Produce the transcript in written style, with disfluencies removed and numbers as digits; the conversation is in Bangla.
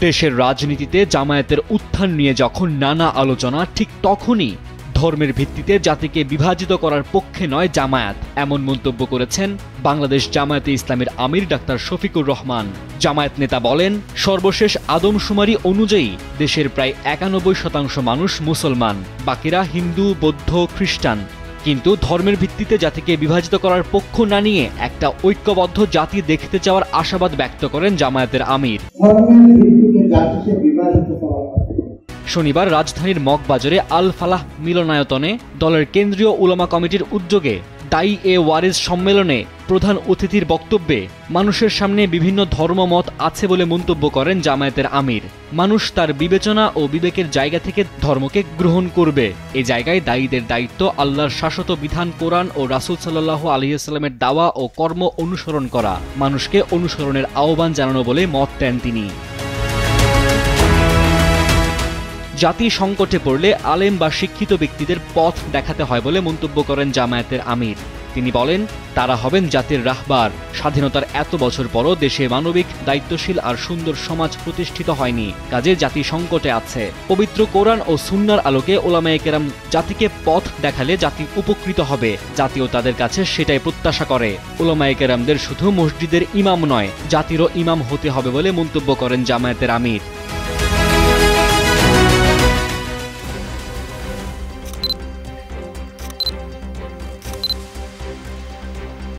দেশের রাজনীতিতে জামায়াতের উত্থান নিয়ে যখন নানা আলোচনা, ঠিক তখনই ধর্মের ভিত্তিতে জাতিকে বিভাজিত করার পক্ষে নয় জামায়াত, এমন মন্তব্য করেছেন বাংলাদেশ জামায়াতে ইসলামীর আমির ডাক্তার শফিকুর রহমান। জামায়াত নেতা বলেন, সর্বশেষ আদমশুমারি অনুযায়ী দেশের প্রায় 91% মানুষ মুসলমান, বাকিরা হিন্দু, বৌদ্ধ, খ্রিস্টান। কিন্তু ধর্মের ভিত্তিতে জাতিকে বিভাজিত করার পক্ষ না নিয়ে একটা ঐক্যবদ্ধ জাতি দেখতে চাওয়ার আশাবাদ ব্যক্ত করেন জামায়াতের আমির। শনিবার রাজধানীর মগবাজারে আল ফালাহ মিলনায়তনে দলের কেন্দ্রীয় উলামা কমিটির উদ্যোগে দাই-এ-ওয়ারিজ সম্মেলনে প্রধান অতিথির বক্তব্যে মানুষের সামনে বিভিন্ন ধর্মমত আছে বলে মন্তব্য করেন জামায়াতের আমির। মানুষ তার বিবেচনা ও বিবেকের জায়গা থেকে ধর্মকে গ্রহণ করবে। এ জায়গায় দায়ীদের দায়িত্ব আল্লাহর শাশ্বত বিধান কোরআন ও রাসূল সাল্লাল্লাহু আলাইহি ওয়াসাল্লামের দাওয়া ও কর্ম অনুসরণ করা, মানুষকে অনুসরণের আহ্বান জানানো বলে মত দেন তিনি। জাতি সংকটে পড়লে আলেম বা শিক্ষিত ব্যক্তিদের পথ দেখাতে হয় বলে মন্তব্য করেন জামায়াতের আমির। তিনি বলেন, তারা হবেন জাতির রাহবার। স্বাধীনতার এত বছর পরও দেশে মানবিক, দায়িত্বশীল আর সুন্দর সমাজ প্রতিষ্ঠিত হয়নি, কাজে জাতি সংকটে আছে। পবিত্র কোরআন ও সুন্নাহর আলোকে উলামায়ে কেরাম জাতিকে পথ দেখালে জাতি উপকৃত হবে, জাতিও তাদের কাছে সেটাই প্রত্যাশা করে। উলামায়ে কেরামদের শুধু মসজিদের ইমাম নয়, জাতিরও ইমাম হতে হবে বলে মন্তব্য করেন জামায়াতের আমির।